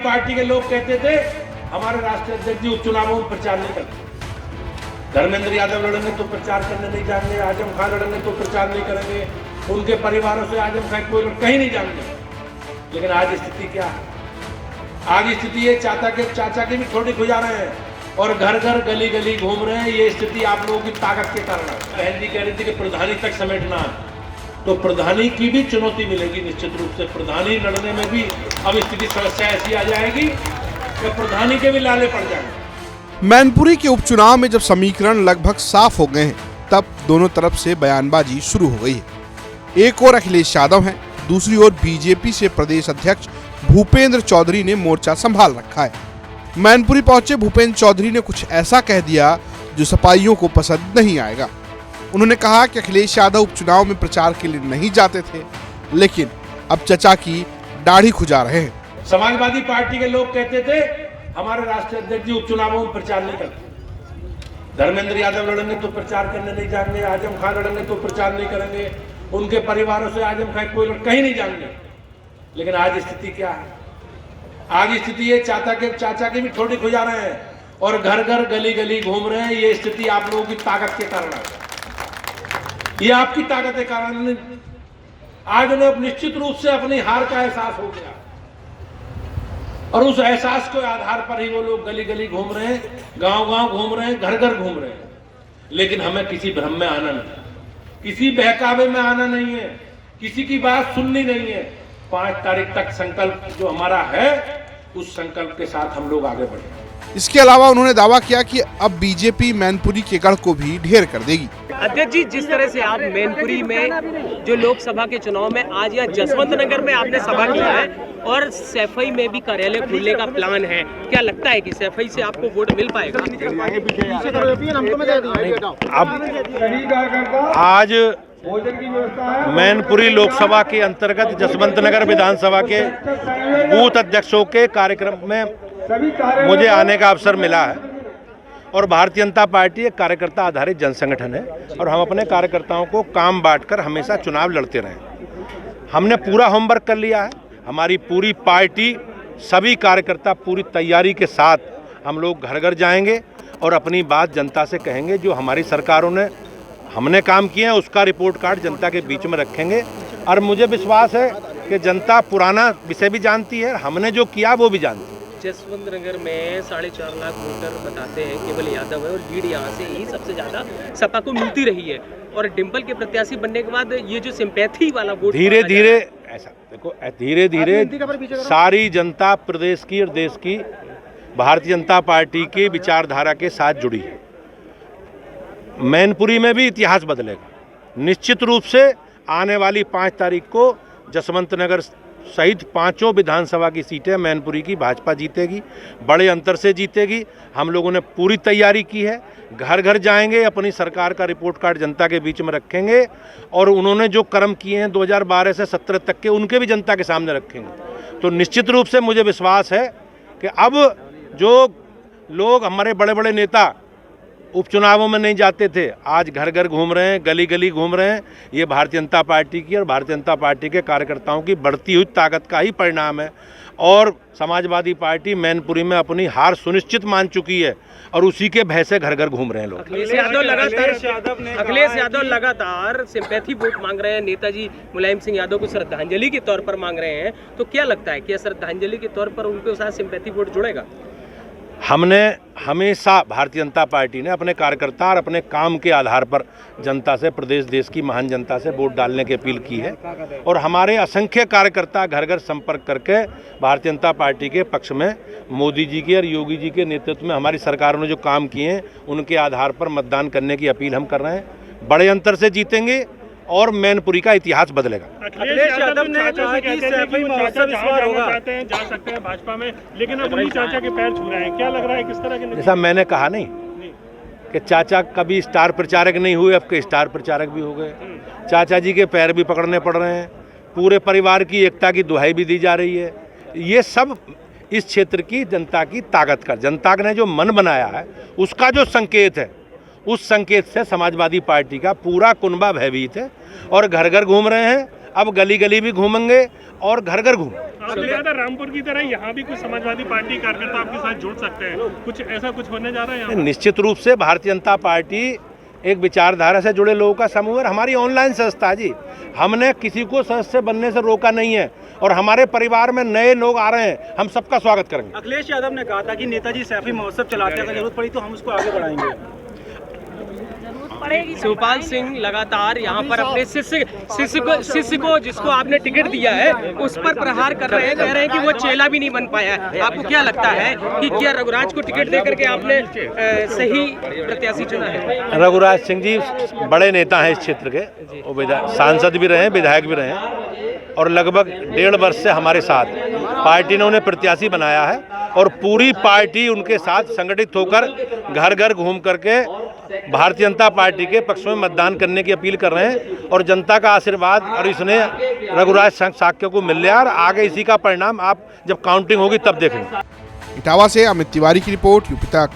Party के लोग कहते थे हमारे राष्ट्रीय अध्यक्ष जी उपचुनावों में प्रचार नहीं करते, धर्मेंद्र यादव लड़ेंगे तो प्रचार करने नहीं जाएंगे, आजम खान लड़ेंगे तो प्रचार नहीं करेंगे, उनके परिवारों से आजम खान कोई कहीं नहीं जाएंगे। लेकिन आज स्थिति क्या है? आज स्थिति ये चाचा के भी थोड़ी खुजा रहे हैं और घर घर गली गली घूम रहे हैं। ये स्थिति आप लोगों की ताकत के कारण है। बहन जी कह रही थी कि प्रधानी तक समेटना है, तो प्रधानी की भी चुनौती मिलेगी निश्चित रूप से। प्रधानी लड़ने में भी अब स्थिति समस्या ऐसी आ जाएगी कि प्रधानी के भी लाले पड़ जाएंगे। मैनपुरी के उपचुनाव में जब समीकरण लगभग साफ हो गए हैं, तब दोनों तरफ से बयानबाजी शुरू हो गई है। एक ओर अखिलेश यादव हैं, दूसरी ओर बीजेपी से प्रदेश अध्यक्ष भूपेंद्र चौधरी ने मोर्चा संभाल रखा है। मैनपुरी पहुंचे भूपेंद्र चौधरी ने कुछ ऐसा कह दिया जो सपाइयों को पसंद नहीं आएगा। उन्होंने कहा कि अखिलेश यादव उपचुनाव में प्रचार के लिए नहीं जाते थे, लेकिन अब चचा की दाढ़ी खुजा रहे हैं। समाजवादी पार्टी के लोग कहते थे हमारे राष्ट्रीय अध्यक्ष जी उपचुनावों में प्रचार नहीं करते, धर्मेंद्र यादव लड़ेंगे तो प्रचार करने नहीं जाएंगे, आजम खान लड़ेंगे तो प्रचार नहीं करेंगे, उनके परिवारों से आजम खान कोई कहीं नहीं जाएंगे। लेकिन आज स्थिति क्या है? आज स्थिति ये चाचा के भी थोड़ी खुजा रहे हैं और घर घर गली गली घूम रहे हैं। ये स्थिति आप लोगों की ताकत के कारण है। ये आपकी ताकत के कारण आज उन्हें निश्चित रूप से अपनी हार का एहसास हो गया और उस एहसास के आधार पर ही वो लोग गली गली घूम रहे हैं, गांव गांव घूम रहे हैं, घर घर घूम रहे हैं। लेकिन हमें किसी भ्रम में आना नहीं, किसी बहकावे में आना नहीं है, किसी की बात सुननी नहीं है। 5 तारीख तक संकल्प जो हमारा है, उस संकल्प के साथ हम लोग आगे बढ़े। इसके अलावा उन्होंने दावा किया कि अब बीजेपी मैनपुरी के गढ़ को भी ढेर कर देगी। अध्यक्ष जी, जिस तरह से आप मैनपुरी में जो लोकसभा के चुनाव में आज या जसवंत नगर में आपने सभा किया है और सैफई में भी कार्यालय खोलने का प्लान है, क्या लगता है कि सैफई से आपको वोट मिल पाएगा? अब आज मैनपुरी लोकसभा के अंतर्गत जसवंत नगर विधानसभा के बूथ अध्यक्षों के कार्यक्रम में मुझे आने का अवसर मिला है और भारतीय जनता पार्टी एक कार्यकर्ता आधारित जनसंगठन है और हम अपने कार्यकर्ताओं को काम बांटकर हमेशा चुनाव लड़ते रहे। हमने पूरा होमवर्क कर लिया है। हमारी पूरी पार्टी, सभी कार्यकर्ता पूरी तैयारी के साथ हम लोग घर घर जाएंगे और अपनी बात जनता से कहेंगे। जो हमारी सरकारों ने हमने काम किए हैं उसका रिपोर्ट कार्ड जनता के बीच में रखेंगे और मुझे विश्वास है कि जनता पुराना विषय भी जानती है, हमने जो किया वो भी जानती है। जसवंत नगर में 4.5 लाख वोटर बताते हैं केवल यादव है और लीड यहाँ से ही सबसे ज्यादा सपा को मिलती रही है और डिंपल के प्रत्याशी बनने के बाद ये जो सिंपैथी वाला वोट धीरे धीरे ऐसा देखो, धीरे धीरे सारी जनता प्रदेश की और देश की भारतीय जनता पार्टी की विचारधारा के साथ जुड़ी है। मैनपुरी में भी इतिहास बदलेगा निश्चित रूप से। आने वाली 5 तारीख को जसवंत नगर सहित 5 विधानसभा की सीटें मैनपुरी की भाजपा जीतेगी, बड़े अंतर से जीतेगी। हम लोगों ने पूरी तैयारी की है, घर घर जाएंगे, अपनी सरकार का रिपोर्ट कार्ड जनता के बीच में रखेंगे और उन्होंने जो कर्म किए हैं 2012 से 17 तक के, उनके भी जनता के सामने रखेंगे। तो निश्चित रूप से मुझे विश्वास है कि अब जो लोग हमारे बड़े बड़े नेता उपचुनावों में नहीं जाते थे, आज घर घर घूम रहे हैं, गली गली घूम रहे हैं। ये भारतीय जनता पार्टी की और भारतीय जनता पार्टी के कार्यकर्ताओं की बढ़ती हुई ताकत का ही परिणाम है। और समाजवादी पार्टी मैनपुरी में अपनी हार सुनिश्चित मान चुकी है और उसी के भय से घर घर घूम रहे हैं लोग। अखिलेश यादव लगातार सिंपैथी वोट मांग रहे हैं, नेताजी मुलायम सिंह यादव को श्रद्धांजलि के तौर पर मांग रहे हैं। तो क्या लगता है कि श्रद्धांजलि के तौर पर उनके साथ सिंपैथी वोट जुड़ेगा? हमने हमेशा भारतीय जनता पार्टी ने अपने कार्यकर्ता और अपने काम के आधार पर जनता से, प्रदेश देश की महान जनता से वोट डालने की अपील की है और हमारे असंख्य कार्यकर्ता घर घर संपर्क करके भारतीय जनता पार्टी के पक्ष में मोदी जी के और योगी जी के नेतृत्व में हमारी सरकारों ने जो काम किए हैं उनके आधार पर मतदान करने की अपील हम कर रहे हैं। बड़े अंतर से जीतेंगे और मैनपुरी का इतिहास बदलेगा। अखिलेश यादव ने कहा कि सैफई महोत्सव इस बार होगा, जा सकते हैं भाजपा में, लेकिन अब उन्हीं चाचा के पैर छू रहे हैं। क्या लग रहा है किस तरह के? जैसा मैंने कहा नहीं कि चाचा कभी स्टार प्रचारक नहीं हुए, अब के स्टार प्रचारक भी हो गए। चाचा जी के पैर भी पकड़ने पड़ रहे हैं, पूरे परिवार की एकता की दुहाई भी दी जा रही है। ये सब इस क्षेत्र की जनता की ताकत का, जनता ने जो मन बनाया है उसका जो संकेत है, उस संकेत से समाजवादी पार्टी का पूरा कुनबा भयभीत है और घर घर घूम रहे हैं। अब गली गली भी घूमेंगे और घर घर घूम आपने कहा था रामपुर की तरह यहाँ भी कुछ समाजवादी पार्टी कार्यकर्ता आपके साथ जुड़ सकते हैं, कुछ ऐसा कुछ होने जा रहा है यहाँ? निश्चित रूप से भारतीय जनता पार्टी एक विचारधारा से जुड़े लोगों का समूह है। हमारी ऑनलाइन संस्था जी, हमने किसी को सदस्य बनने से रोका नहीं है और हमारे परिवार में नए लोग आ रहे हैं, हम सबका स्वागत करेंगे। अखिलेश यादव ने कहा था कि नेताजी सैफी महोत्सव चलाते हैं, अगर जरूरत पड़ी तो हम उसको आगे बढ़ाएंगे। शिवपाल सिंह लगातार यहाँ पर अपने शिष्य को जिसको आपने टिकट दिया है उस पर प्रहार कर रहे हैं, कह रहे हैं कि वो चेला भी नहीं बन पाया है। आपको क्या लगता है कि क्या रघुराज को टिकट दे करके आपने सही प्रत्याशी चुना है? रघुराज सिंह जी बड़े नेता हैं इस क्षेत्र के, वो सांसद भी रहे, विधायक भी रहे और लगभग 1.5 वर्ष से हमारे साथ पार्टी ने उन्हें प्रत्याशी बनाया है और पूरी पार्टी उनके साथ संगठित होकर घर घर घूम करके भारतीय जनता पार्टी के पक्ष में मतदान करने की अपील कर रहे हैं और जनता का आशीर्वाद और इसने रघुराज साक्य को मिल लिया और आगे इसी का परिणाम आप जब काउंटिंग होगी तब देखेंगे। इटावा से अमित तिवारी की रिपोर्ट, यूपी तक।